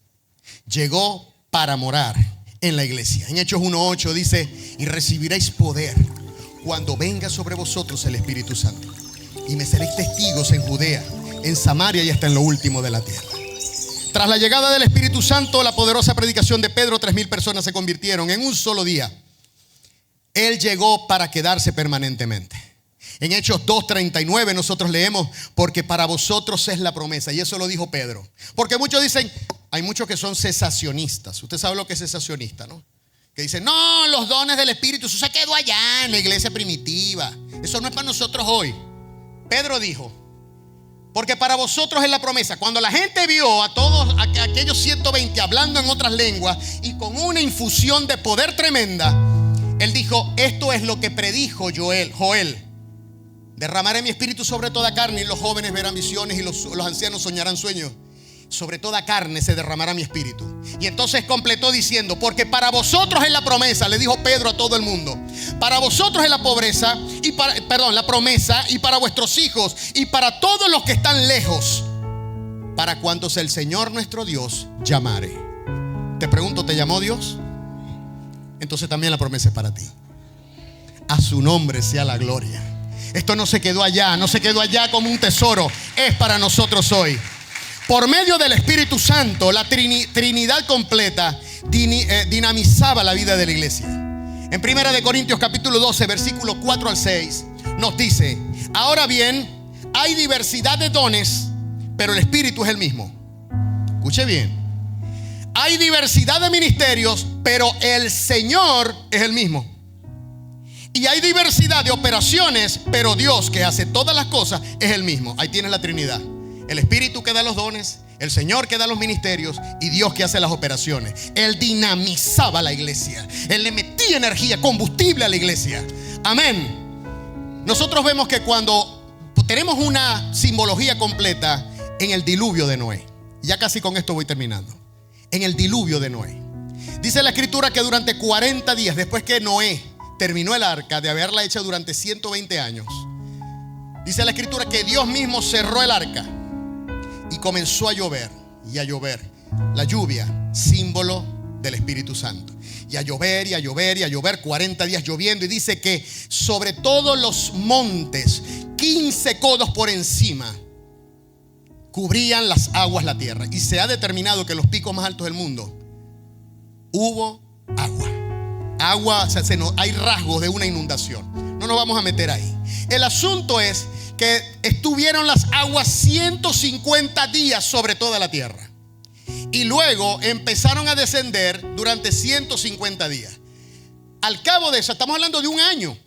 A: Llegó para morar en la iglesia. En Hechos 1:8 dice: y recibiréis poder cuando venga sobre vosotros el Espíritu Santo, y me seréis testigos en Judea, en Samaria y hasta en lo último de la tierra. Tras la llegada del Espíritu Santo, la poderosa predicación de Pedro, 3,000 personas se convirtieron en un solo día. Él llegó para quedarse permanentemente. En Hechos 2:39 nosotros leemos: porque para vosotros es la promesa. Y eso lo dijo Pedro. Porque muchos dicen, hay muchos que son cesacionistas. Usted sabe lo que es cesacionista, ¿no? Que dicen, no, los dones del Espíritu, eso se quedó allá en la iglesia primitiva. Eso no es para nosotros hoy. Pedro dijo: porque para vosotros es la promesa. Cuando la gente vio a todos aquellos 120 hablando en otras lenguas y con una infusión de poder tremenda, él dijo: esto es lo que predijo Joel. Derramaré mi espíritu sobre toda carne, y los jóvenes verán visiones y los ancianos soñarán sueños. Sobre toda carne se derramará mi espíritu. Y entonces completó diciendo: porque para vosotros es la promesa, le dijo Pedro a todo el mundo. Para vosotros es la la promesa, y para vuestros hijos, y para todos los que están lejos, para cuantos el Señor nuestro Dios llamare. Te pregunto, ¿te llamó Dios? Entonces también la promesa es para ti. A su nombre sea la gloria. Esto no se quedó allá como un tesoro. Es para nosotros hoy. Por medio del Espíritu Santo, la Trinidad completa dinamizaba la vida de la iglesia. En 1 Corintios capítulo 12, versículos 4 al 6, nos dice: ahora bien, hay diversidad de dones, pero el Espíritu es el mismo. Escuche bien. Hay diversidad de ministerios, pero el Señor es el mismo. Y hay diversidad de operaciones, pero Dios, que hace todas las cosas, es el mismo. Ahí tienes la Trinidad. El Espíritu que da los dones, el Señor que da los ministerios, y Dios que hace las operaciones. Él dinamizaba la iglesia. Él le metía energía, combustible a la iglesia. Amén. Nosotros vemos que cuando tenemos una simbología completa en el diluvio de Noé. Ya casi con esto voy terminando. En el diluvio de Noé. Dice la escritura que durante 40 días, después que Noé terminó el arca de haberla hecha durante 120 años, dice la escritura que Dios mismo cerró el arca y comenzó a llover y a llover. La lluvia, símbolo del Espíritu Santo. Y a llover y a llover y a llover, 40 días lloviendo. Y dice que sobre todos los montes, 15 codos por encima, cubrían las aguas la tierra. Y se ha determinado que en los picos más altos del mundo hubo agua. Hay rasgos de una inundación. No nos vamos a meter ahí. El asunto es que estuvieron las aguas 150 días sobre toda la tierra. Y luego empezaron a descender durante 150 días. Al cabo de eso, estamos hablando de un año.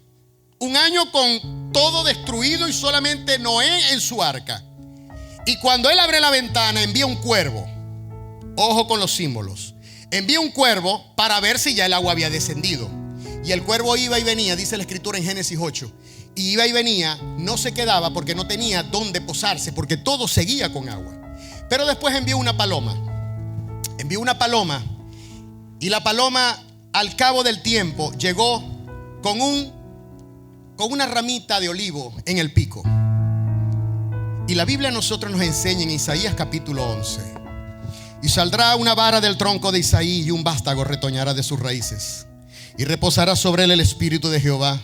A: Un año con todo destruido y solamente Noé en su arca. Y cuando él abre la ventana, envía un cuervo. Ojo con los símbolos. Envía un cuervo para ver si ya el agua había descendido. Y el cuervo iba y venía, dice la escritura en Génesis 8. Y iba y venía, no se quedaba porque no tenía dónde posarse, porque todo seguía con agua. Pero después envió una paloma. Y la paloma, al cabo del tiempo, llegó con una ramita de olivo en el pico. Y la Biblia a nosotros nos enseña en Isaías capítulo 11: y saldrá una vara del tronco de Isaí, y un vástago retoñará de sus raíces, y reposará sobre él el espíritu de Jehová.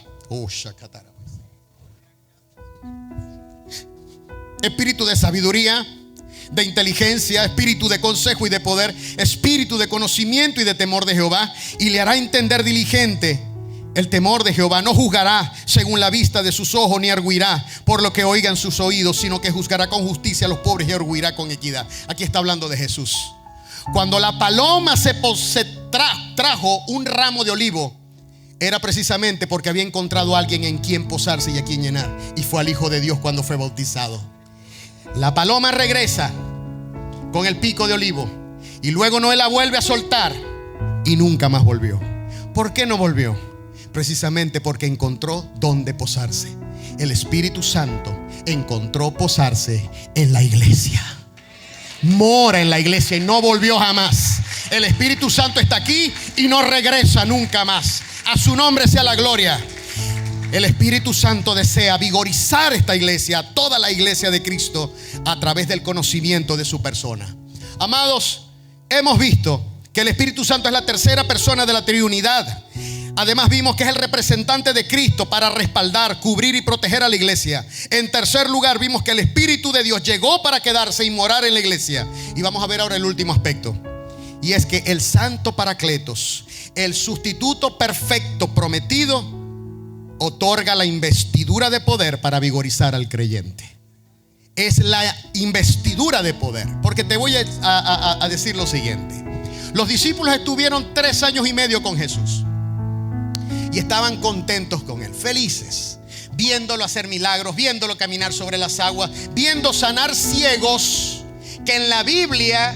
A: Espíritu de sabiduría, de inteligencia, espíritu de consejo y de poder, espíritu de conocimiento y de temor de Jehová. Y le hará entender diligente el temor de Jehová. No juzgará según la vista de sus ojos, ni arguirá por lo que oigan sus oídos, sino que juzgará con justicia a los pobres y arguirá con equidad. Aquí está hablando de Jesús. Cuando la paloma trajo un ramo de olivo, era precisamente porque había encontrado a alguien en quien posarse y a quien llenar. Y fue al Hijo de Dios cuando fue bautizado. La paloma regresa con el pico de olivo, y luego Noé la vuelve a soltar, y nunca más volvió. ¿Por qué no volvió? Precisamente porque encontró dónde posarse. El Espíritu Santo encontró posarse en la iglesia. Mora en la iglesia y no volvió jamás. El Espíritu Santo está aquí y no regresa nunca más. A su nombre sea la gloria. El Espíritu Santo desea vigorizar esta iglesia, toda la iglesia de Cristo, a través del conocimiento de su persona. Amados, hemos visto que el Espíritu Santo es la tercera persona de la Trinidad. Además vimos que es el representante de Cristo para respaldar, cubrir y proteger a la iglesia. En tercer lugar vimos que el Espíritu de Dios llegó para quedarse y morar en la iglesia. Y vamos a ver ahora el último aspecto. Y es que el Santo Paracletos, el sustituto perfecto prometido, otorga la investidura de poder para vigorizar al creyente. Es la investidura de poder. Porque te voy a decir lo siguiente. Los discípulos estuvieron 3 años y medio con Jesús. Y estaban contentos con él, felices, viéndolo hacer milagros, viéndolo caminar sobre las aguas, viendo sanar ciegos, que en la Biblia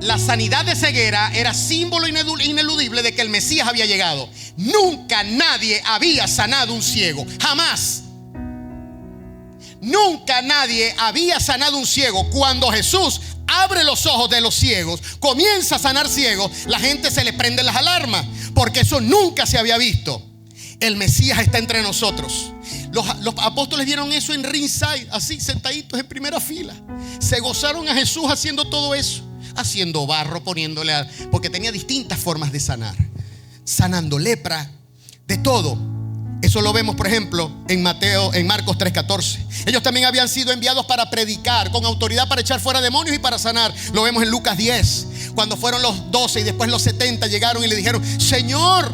A: la sanidad de ceguera era símbolo ineludible de que el Mesías había llegado. Nunca nadie había sanado un ciego, jamás. Nunca nadie había sanado un ciego. Cuando Jesús abre los ojos de los ciegos, comienza a sanar ciegos, la gente se le prende las alarmas, porque eso nunca se había visto. El Mesías está entre nosotros. Los apóstoles vieron eso en ringside, así sentaditos en primera fila. Se gozaron a Jesús haciendo todo eso, haciendo barro, poniéndole porque tenía distintas formas de sanar, sanando lepra, de todo. Eso lo vemos, por ejemplo, en Marcos 3:14. Ellos también habían sido enviados para predicar, con autoridad para echar fuera demonios y para sanar. Lo vemos en Lucas 10, cuando fueron los 12 y después los 70 llegaron y le dijeron: Señor,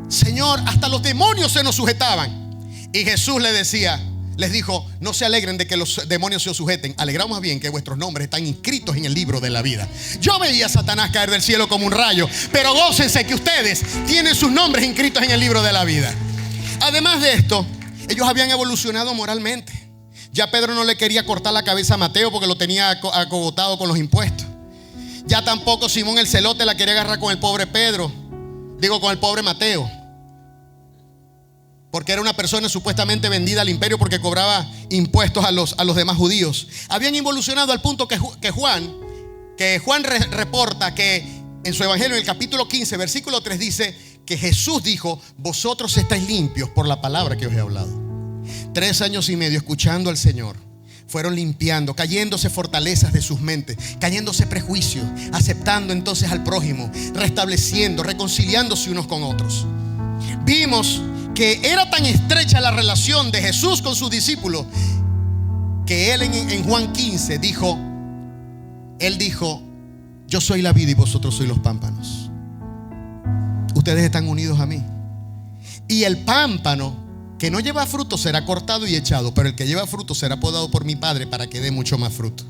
A: Señor, hasta los demonios se nos sujetaban. Y Jesús les dijo: no se alegren de que los demonios se os sujeten, alegraos más bien que vuestros nombres están inscritos en el libro de la vida. Yo veía a Satanás caer del cielo como un rayo, pero gócense que ustedes tienen sus nombres inscritos en el libro de la vida. Además de esto, ellos habían evolucionado moralmente. Ya Pedro no le quería cortar la cabeza a Mateo porque lo tenía acogotado con los impuestos. Ya tampoco Simón el celote la quería agarrar con el pobre con el pobre Mateo, porque era una persona supuestamente vendida al imperio porque cobraba impuestos a los demás judíos. Habían evolucionado al punto que Juan reporta que en su evangelio, en el capítulo 15, versículo 3, dice que Jesús dijo: vosotros estáis limpios por la palabra que os he hablado. 3 años y medio escuchando al Señor, fueron limpiando, cayéndose fortalezas de sus mentes, cayéndose prejuicios, aceptando entonces al prójimo, restableciendo, reconciliándose unos con otros. Vimos que era tan estrecha la relación de Jesús con sus discípulos que él en Juan 15 dijo: yo soy la vid y vosotros sois los pámpanos. Ustedes están unidos a mí. Y el pámpano que no lleva fruto será cortado y echado, pero el que lleva fruto será podado por mi Padre para que dé mucho más fruto.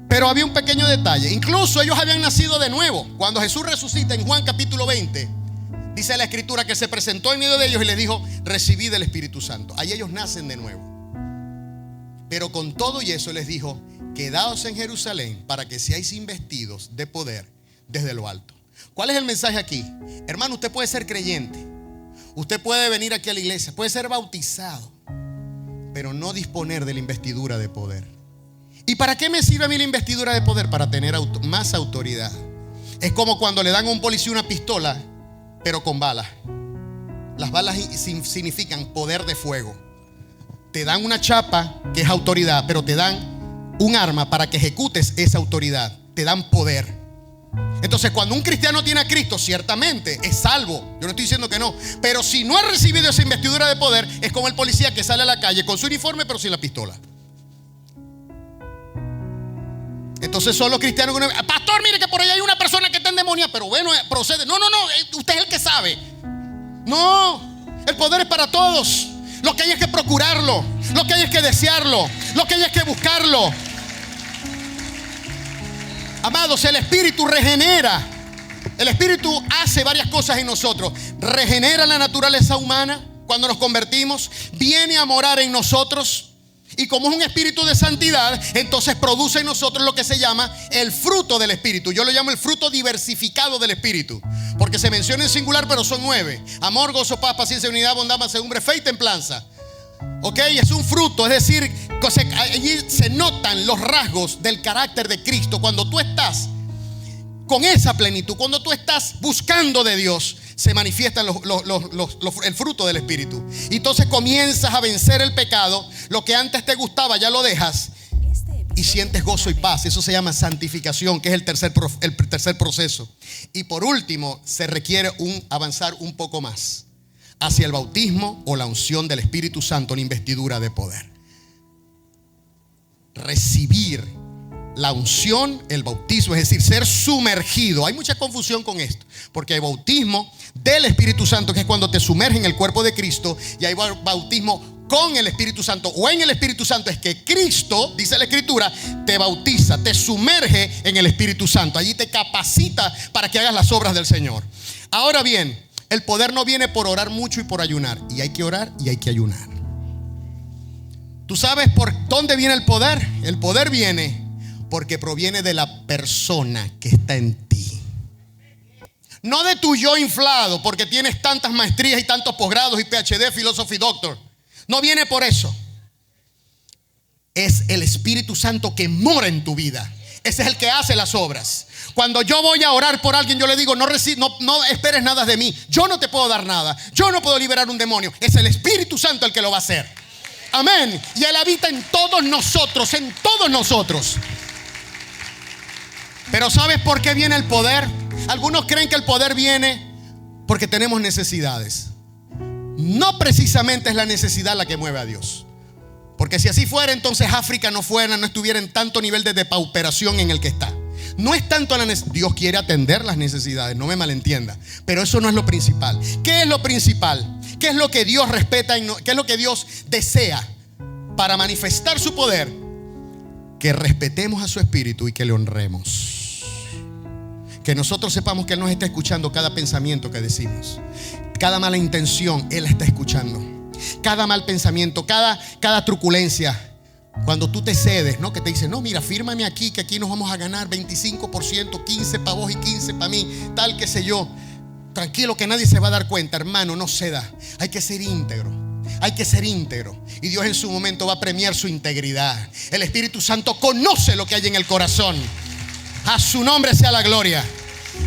A: Pero había un pequeño detalle. Incluso ellos habían nacido de nuevo. Cuando Jesús resucita en Juan capítulo 20, dice la escritura que se presentó en medio de ellos y les dijo: recibid el Espíritu Santo. Ahí ellos nacen de nuevo. Pero con todo y eso les dijo: quedaos en Jerusalén para que seáis investidos de poder desde lo alto. ¿Cuál es el mensaje aquí? Hermano, usted puede ser creyente, usted puede venir aquí a la iglesia, puede ser bautizado, pero no disponer de la investidura de poder. ¿Y para qué me sirve a mí la investidura de poder? Para tener más autoridad. Es como cuando le dan a un policía una pistola, pero con balas. Las balas significan poder de fuego. Te dan una chapa, que es autoridad, pero te dan un arma para que ejecutes esa autoridad. Te dan poder. Entonces, cuando un cristiano tiene a Cristo, ciertamente es salvo. Yo no estoy diciendo que no, pero si no ha recibido esa investidura de poder, es como el policía que sale a la calle con su uniforme pero sin la pistola. Entonces son los cristianos que pastor, mire que por ahí hay una persona que está endemoniada, pero bueno, procede. No, usted es el que sabe. No, el poder es para todos. Lo que hay es que procurarlo, lo que hay es que desearlo, lo que hay es que buscarlo. Amados, el Espíritu regenera. El Espíritu hace varias cosas en nosotros. Regenera la naturaleza humana cuando nos convertimos. Viene a morar en nosotros. Y como es un espíritu de santidad, entonces produce en nosotros lo que se llama el fruto del Espíritu. Yo lo llamo el fruto diversificado del Espíritu, porque se menciona en singular, pero son 9: amor, gozo, paz, paciencia, unidad, bondad, mansedumbre, fe y templanza. Ok, es un fruto, es decir, allí se notan los rasgos del carácter de Cristo. Cuando tú estás con esa plenitud, cuando tú estás buscando de Dios, se manifiestan el fruto del Espíritu. Y entonces comienzas a vencer el pecado. Lo que antes te gustaba ya lo dejas. Y sientes gozo y paz. Eso se llama santificación, que es el tercer proceso. Y por último, se requiere avanzar un poco más hacia el bautismo o la unción del Espíritu Santo, la investidura de poder. Recibir la unción, el bautismo, es decir, ser sumergido. Hay mucha confusión con esto, porque hay bautismo del Espíritu Santo, que es cuando te sumerge en el cuerpo de Cristo, y hay bautismo con el Espíritu Santo o en el Espíritu Santo. Es que Cristo, dice la Escritura, te bautiza, te sumerge en el Espíritu Santo. Allí te capacita para que hagas las obras del Señor. Ahora bien, el poder no viene por orar mucho y por ayunar. Y hay que orar y hay que ayunar. ¿Tú sabes por dónde viene el poder? El poder viene porque proviene de la persona que está en ti. No de tu yo inflado, porque tienes tantas maestrías y tantos posgrados y PhD, philosophy doctor. No viene por eso. Es el Espíritu Santo que mora en tu vida. Ese es el que hace las obras. Cuando yo voy a orar por alguien, yo le digo, no esperes nada de mí. Yo no te puedo dar nada. Yo no puedo liberar un demonio. Es el Espíritu Santo el que lo va a hacer. Amén. Y Él habita en todos nosotros, en todos nosotros. Pero ¿sabes por qué viene el poder? Algunos creen que el poder viene porque tenemos necesidades. No precisamente es la necesidad la que mueve a Dios. Porque si así fuera, entonces África no estuviera en tanto nivel de depauperación en el que está. No es tanto la necesidad. Dios quiere atender las necesidades, no me malentienda. Pero eso no es lo principal. ¿Qué es lo principal? ¿Qué es lo que Dios respeta? ¿Qué es lo que Dios desea para manifestar su poder? Que respetemos a su Espíritu y que le honremos. Que nosotros sepamos que Él nos está escuchando cada pensamiento que decimos. Cada mala intención, Él está escuchando. Cada mal pensamiento, cada truculencia. Cuando tú te cedes, ¿no? Que te dicen, no, mira, fírmame aquí, que aquí nos vamos a ganar 25%, 15 para vos y 15 para mí, tal, qué sé yo. Tranquilo, que nadie se va a dar cuenta, hermano, no ceda. Hay que ser íntegro. Hay que ser íntegro. Y Dios en su momento va a premiar su integridad. El Espíritu Santo conoce lo que hay en el corazón. A su nombre sea la gloria.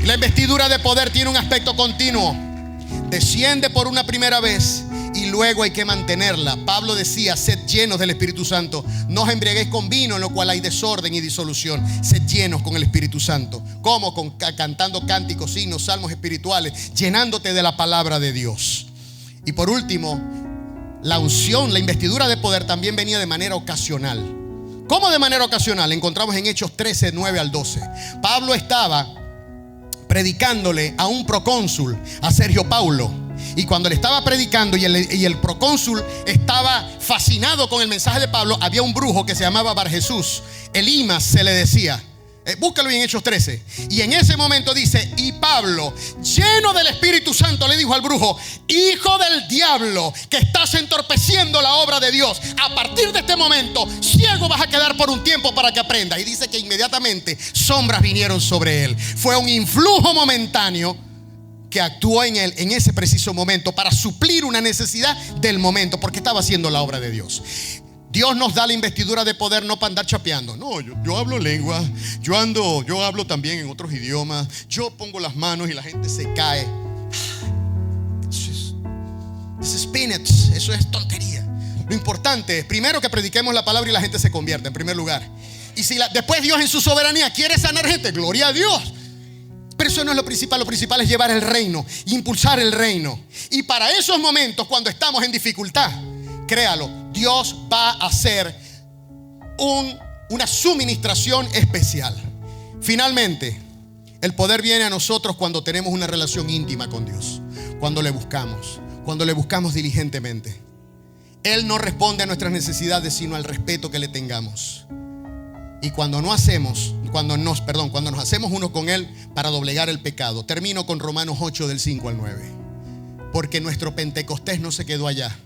A: La investidura de poder tiene un aspecto continuo. Desciende por una primera vez y luego hay que mantenerla. Pablo decía, sed llenos del Espíritu Santo. No os embriaguéis con vino, en lo cual hay desorden y disolución. Sed llenos con el Espíritu Santo. ¿Cómo? Cantando cánticos, himnos, salmos espirituales, llenándote de la palabra de Dios. Y por último, la unción, la investidura de poder también venía de manera ocasional. ¿Cómo de manera ocasional? Encontramos en Hechos 13, 9 al 12. Pablo estaba predicándole a un procónsul, a Sergio Paulo. Y cuando le estaba predicando y el procónsul estaba fascinado con el mensaje de Pablo, había un brujo que se llamaba Bar Jesús. Elimas se le decía. Búscalo en Hechos 13. Y en ese momento dice, y Pablo, lleno del Espíritu Santo, le dijo al brujo, hijo del diablo, que estás entorpeciendo la obra de Dios. A partir de este momento, ciego vas a quedar por un tiempo para que aprendas. Y dice que inmediatamente sombras vinieron sobre él. Fue un influjo momentáneo que actuó en él en ese preciso momento para suplir una necesidad del momento, porque estaba haciendo la obra de Dios. Dios nos da la investidura de poder no para andar chapeando. No, yo hablo lengua, yo hablo también en otros idiomas, yo pongo las manos y la gente se cae. Eso es tontería. Lo importante es primero que prediquemos la palabra y la gente se convierta en primer lugar. Y si después Dios en su soberanía quiere sanar gente, gloria a Dios. Pero eso no es lo principal es llevar el reino, impulsar el reino. Y para esos momentos, cuando estamos en dificultad, créalo, Dios va a hacer una suministración especial. Finalmente, el poder viene a nosotros cuando tenemos una relación íntima con Dios. Cuando le buscamos diligentemente. Él no responde a nuestras necesidades, sino al respeto que le tengamos. Y cuando nos hacemos uno con Él para doblegar el pecado. Termino con Romanos 8 del 5 al 9. Porque nuestro Pentecostés no se quedó allá,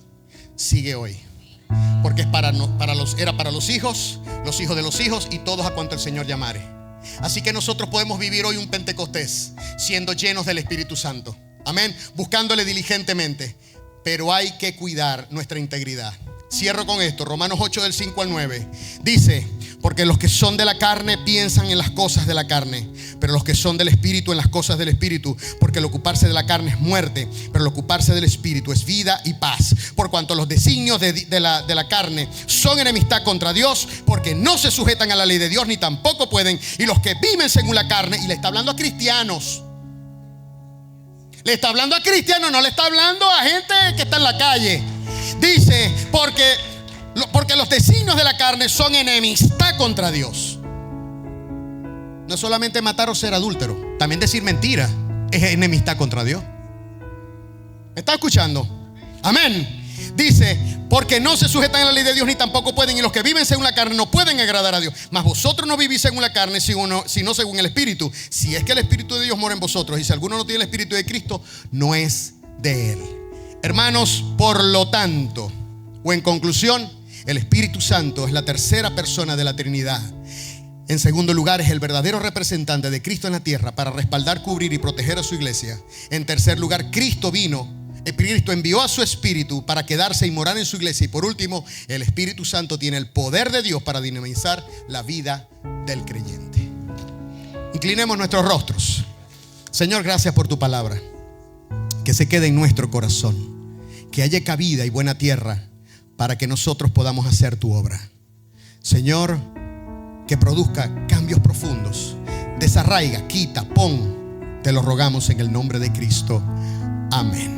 A: sigue hoy. Porque era para los hijos de los hijos y todos a cuanto el Señor llamare. Así que nosotros podemos vivir hoy un Pentecostés siendo llenos del Espíritu Santo. Amén, buscándole diligentemente. Pero hay que cuidar nuestra integridad. Cierro con esto, Romanos 8 del 5 al 9. Dice, Porque los que son de la carne piensan en las cosas de la carne, pero los que son del Espíritu en las cosas del Espíritu. Porque el ocuparse de la carne es muerte, pero el ocuparse del Espíritu es vida y paz. Por cuanto los designios de la carne son enemistad contra Dios, porque no se sujetan a la ley de Dios, ni tampoco pueden. Y los que viven según la carne, y le está hablando a cristianos. Le está hablando a cristianos, no le está hablando a gente que está en la calle. Dice, porque los designios de la carne son enemistad contra Dios. No es solamente matar o ser adúltero, también decir mentira es enemistad contra Dios. ¿Me está escuchando? Amén. Dice, porque no se sujetan a la ley de Dios, ni tampoco pueden. Y los que viven según la carne no pueden agradar a Dios. Mas vosotros no vivís según la carne, sino según el Espíritu. Si es que el Espíritu de Dios mora en vosotros. Y si alguno no tiene el Espíritu de Cristo, no es de él. Hermanos, por lo tanto, o en conclusión, el Espíritu Santo es la tercera persona de la Trinidad. En segundo lugar, es el verdadero representante de Cristo en la tierra para respaldar, cubrir y proteger a su iglesia. En tercer lugar, Cristo envió a su Espíritu para quedarse y morar en su iglesia. Y por último, el Espíritu Santo tiene el poder de Dios para dinamizar la vida del creyente. Inclinemos nuestros rostros. Señor, gracias por tu palabra. Que se quede en nuestro corazón, que haya cabida y buena tierra para que nosotros podamos hacer tu obra. Señor, que produzca cambios profundos. Desarraiga, quita, pon. Te lo rogamos en el nombre de Cristo. Amén.